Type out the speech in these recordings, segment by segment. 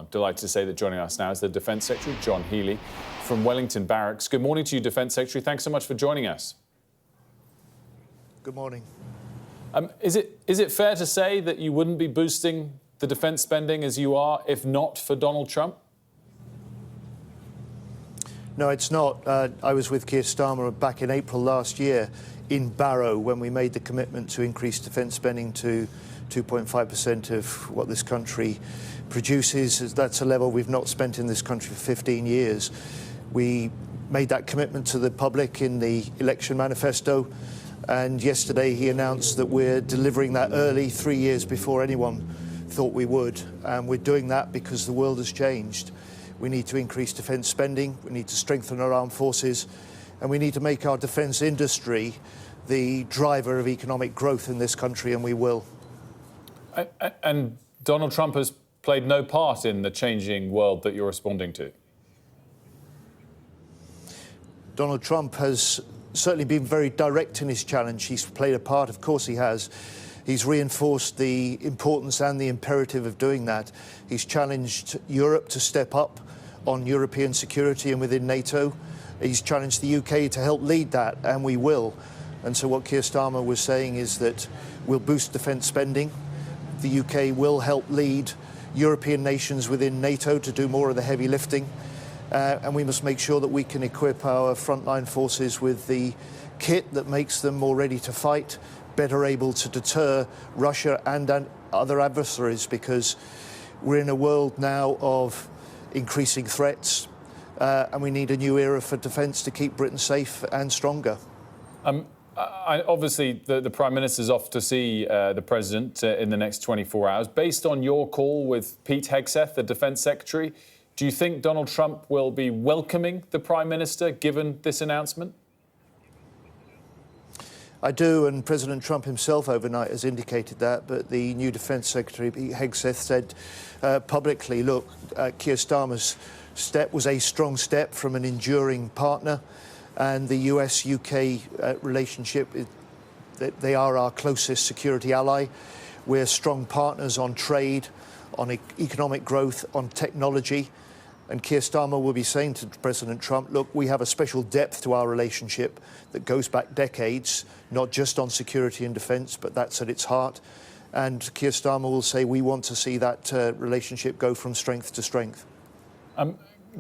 I'm delighted to say that joining us now is the Defence Secretary, John Healey, from Wellington Barracks. Good morning to you, Defence Secretary. Thanks so much for joining us. Good morning. Is it fair to say that you wouldn't be boosting the defence spending as you are if not for Donald Trump? No, it's not. I was with Keir Starmer back in April last year in Barrow when we made the commitment to increase defence spending to 2.5% of what this country produces. That's a level we've not spent in this country for 15 years. We made that commitment to the public in the election manifesto, and yesterday he announced that we're delivering that early, 3 years before anyone thought we would. And we're doing that because the world has changed. We need to increase defence spending, we need to strengthen our armed forces, and we need to make our defence industry the driver of economic growth in this country, and we will. And Donald Trump has played no part in the changing world that you're responding to. Donald Trump has certainly been very direct in his challenge. He's played a part, of course he has. He's reinforced the importance and the imperative of doing that. He's challenged Europe to step up on European security and within NATO. He's challenged the UK to help lead that, and we will. And so what Keir Starmer was saying is that we'll boost defence spending. The UK will help lead European nations within NATO to do more of the heavy lifting. And we must make sure that we can equip our frontline forces with the kit that makes them more ready to fight, better able to deter Russia and other adversaries, because we're in a world now of increasing threats, and we need a new era for defence to keep Britain safe and stronger. Obviously, the Prime Minister's off to see the President in the next 24 hours. Based on your call with Pete Hegseth, the Defence Secretary, do you think Donald Trump will be welcoming the Prime Minister, given this announcement? I do, and President Trump himself overnight has indicated that, but the new Defence Secretary, Pete Hegseth, said publicly, look, Keir Starmer's step was a strong step from an enduring partner, and the US-UK relationship, they are our closest security ally. We're strong partners on trade, on economic growth, on technology. And Keir Starmer will be saying to President Trump, look, we have a special depth to our relationship that goes back decades, not just on security and defence, but that's at its heart. And Keir Starmer will say we want to see that relationship go from strength to strength.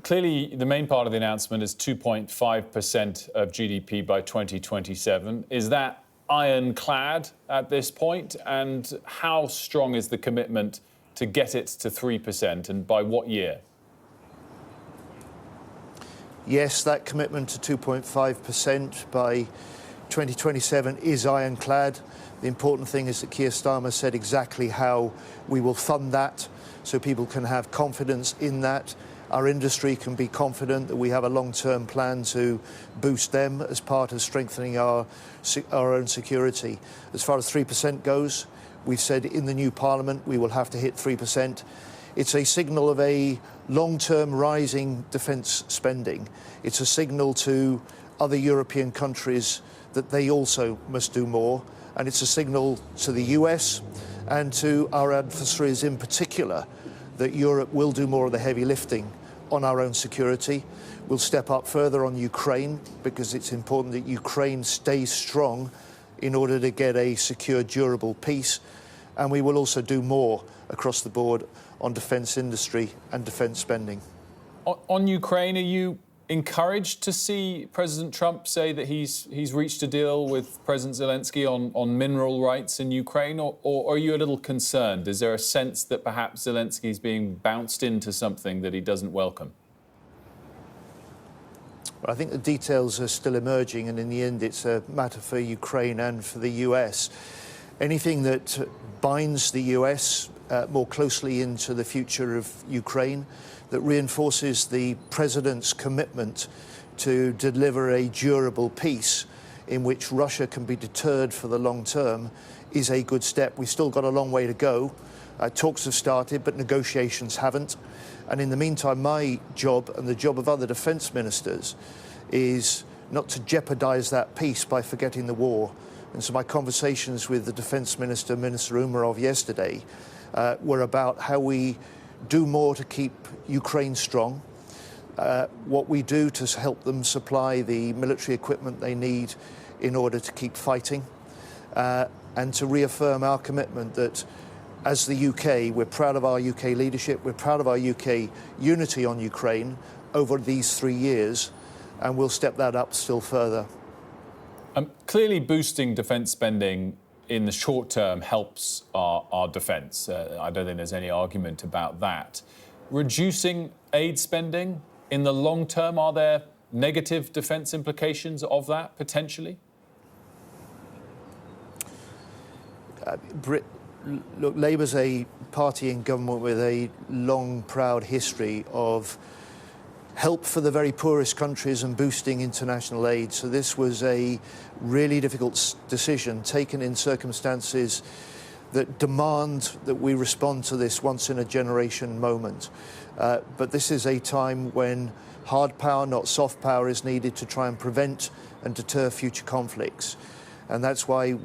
Clearly, the main part of the announcement is 2.5% of GDP by 2027. Is that ironclad at this point? And how strong is the commitment to get it to 3%, and by what year? Yes, that commitment to 2.5% by 2027 is ironclad. The important thing is that Keir Starmer said exactly how we will fund that, so people can have confidence in that. Our industry can be confident that we have a long-term plan to boost them as part of strengthening our own security. As far as 3% goes, we've said in the new Parliament we will have to hit 3%. It's a signal of a long-term rising defence spending. It's a signal to other European countries that they also must do more. And it's a signal to the US and to our adversaries in particular that Europe will do more of the heavy lifting on our own security. We'll step up further on Ukraine, because it's important that Ukraine stays strong in order to get a secure, durable peace. And we will also do more across the board on defence industry and defence spending. On Ukraine, are you encouraged to see President Trump say that he's reached a deal with President Zelensky on mineral rights in Ukraine, or are you a little concerned? Is there a sense that perhaps Zelensky's being bounced into something that he doesn't welcome? Well, I think the details are still emerging, and in the end it's a matter for Ukraine and for the US. Anything that binds the US more closely into the future of Ukraine, that reinforces the President's commitment to deliver a durable peace in which Russia can be deterred for the long term, is a good step. We've still got a long way to go. Talks have started, but negotiations haven't. And in the meantime, my job and the job of other defence ministers is not to jeopardise that peace by forgetting the war. And so my conversations with the Defence Minister, Minister Umerov, yesterday were about how we do more to keep Ukraine strong, what we do to help them supply the military equipment they need in order to keep fighting, and to reaffirm our commitment that as the UK, we're proud of our UK leadership, we're proud of our UK unity on Ukraine over these 3 years, and we'll step that up still further. Clearly boosting defence spending in the short term helps our defence. I don't think there's any argument about that. Reducing aid spending in the long term, are there negative defence implications of that, potentially? Look, Labour's a party in government with a long, proud history of help for the very poorest countries and boosting international aid. So this was a really difficult decision taken in circumstances that demand that we respond to this once-in-a-generation moment. But this is a time when hard power, not soft power, is needed to try and prevent and deter future conflicts. And that's why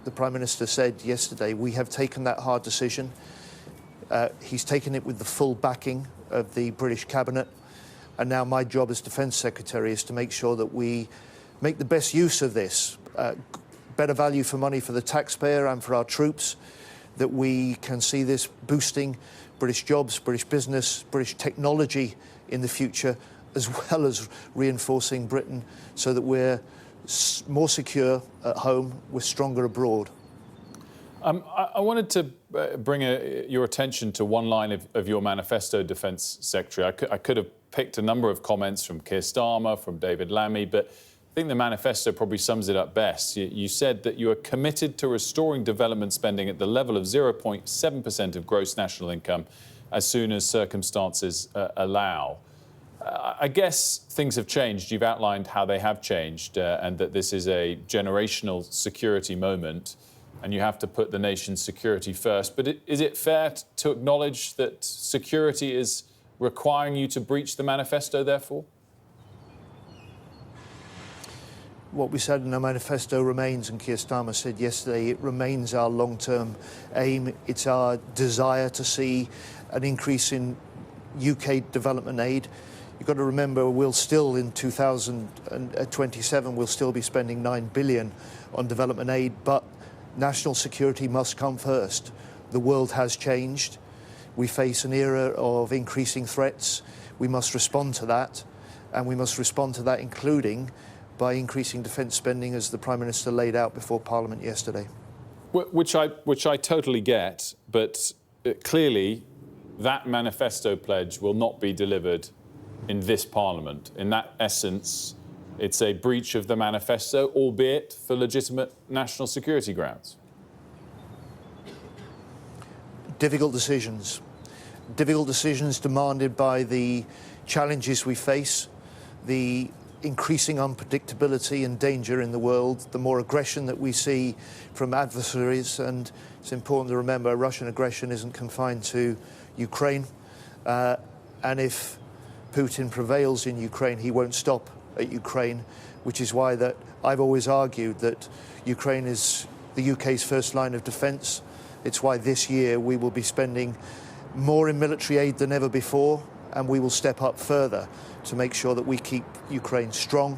the Prime Minister said yesterday, we have taken that hard decision. He's taken it with the full backing of the British Cabinet. And now my job as Defence Secretary is to make sure that we make the best use of this, better value for money for the taxpayer and for our troops, that we can see this boosting British jobs, British business, British technology in the future, as well as reinforcing Britain so that we're more secure at home, we're stronger abroad. I wanted to bring your attention to one line of your manifesto, Defence Secretary. I could have picked a number of comments from Keir Starmer, from David Lammy, but I think the manifesto probably sums it up best. You said that you are committed to restoring development spending at the level of 0.7% of gross national income as soon as circumstances allow. I guess things have changed. You've outlined how they have changed and that this is a generational security moment and you have to put the nation's security first. But is it fair to acknowledge that security is requiring you to breach the manifesto, therefore? What we said in our manifesto remains, and Keir Starmer said yesterday, it remains our long-term aim. It's our desire to see an increase in UK development aid. You've got to remember, we'll still, in 2027, we'll still be spending $9 billion on development aid, but national security must come first. The world has changed. We face an era of increasing threats. We must respond to that, and we must respond to that including by increasing defence spending as the Prime Minister laid out before Parliament yesterday. Which I totally get, but clearly that manifesto pledge will not be delivered in this Parliament. In that essence, it's a breach of the manifesto, albeit for legitimate national security grounds. Difficult decisions. Difficult decisions demanded by the challenges we face, the increasing unpredictability and danger in the world, the more aggression that we see from adversaries. And it's important to remember Russian aggression isn't confined to Ukraine. And if Putin prevails in Ukraine, he won't stop at Ukraine, which is why that I've always argued that Ukraine is the UK's first line of defence. It's why this year we will be spending more in military aid than ever before, and we will step up further to make sure that we keep Ukraine strong.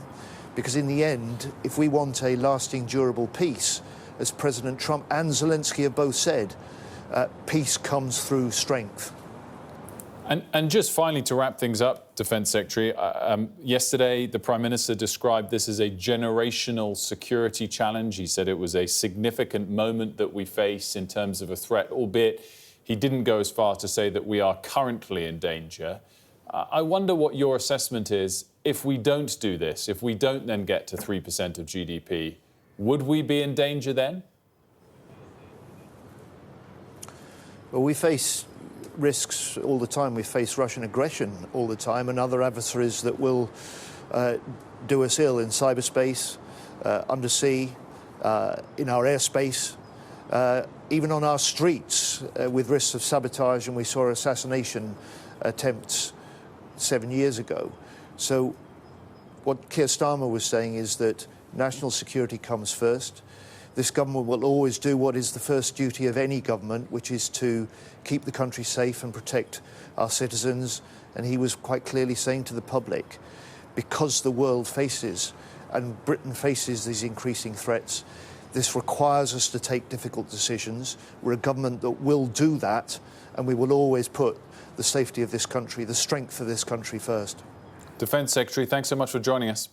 Because in the end, if we want a lasting, durable peace, as President Trump and Zelensky have both said, peace comes through strength. And just finally, to wrap things up, Defence Secretary, yesterday the Prime Minister described this as a generational security challenge. He said it was a significant moment that we face in terms of a threat, albeit he didn't go as far to say that we are currently in danger. I wonder what your assessment is if we don't do this, if we don't then get to 3% of GDP, would we be in danger then? Well, we face risks all the time. We face Russian aggression all the time and other adversaries that will do us ill in cyberspace, undersea, in our airspace, even on our streets with risks of sabotage, and we saw assassination attempts 7 years ago. So what Keir Starmer was saying is that national security comes first. This government will always do what is the first duty of any government, which is to keep the country safe and protect our citizens. And he was quite clearly saying to the public, because the world faces and Britain faces these increasing threats, this requires us to take difficult decisions. We're a government that will do that, and we will always put the safety of this country, the strength of this country first. Defence Secretary, thanks so much for joining us.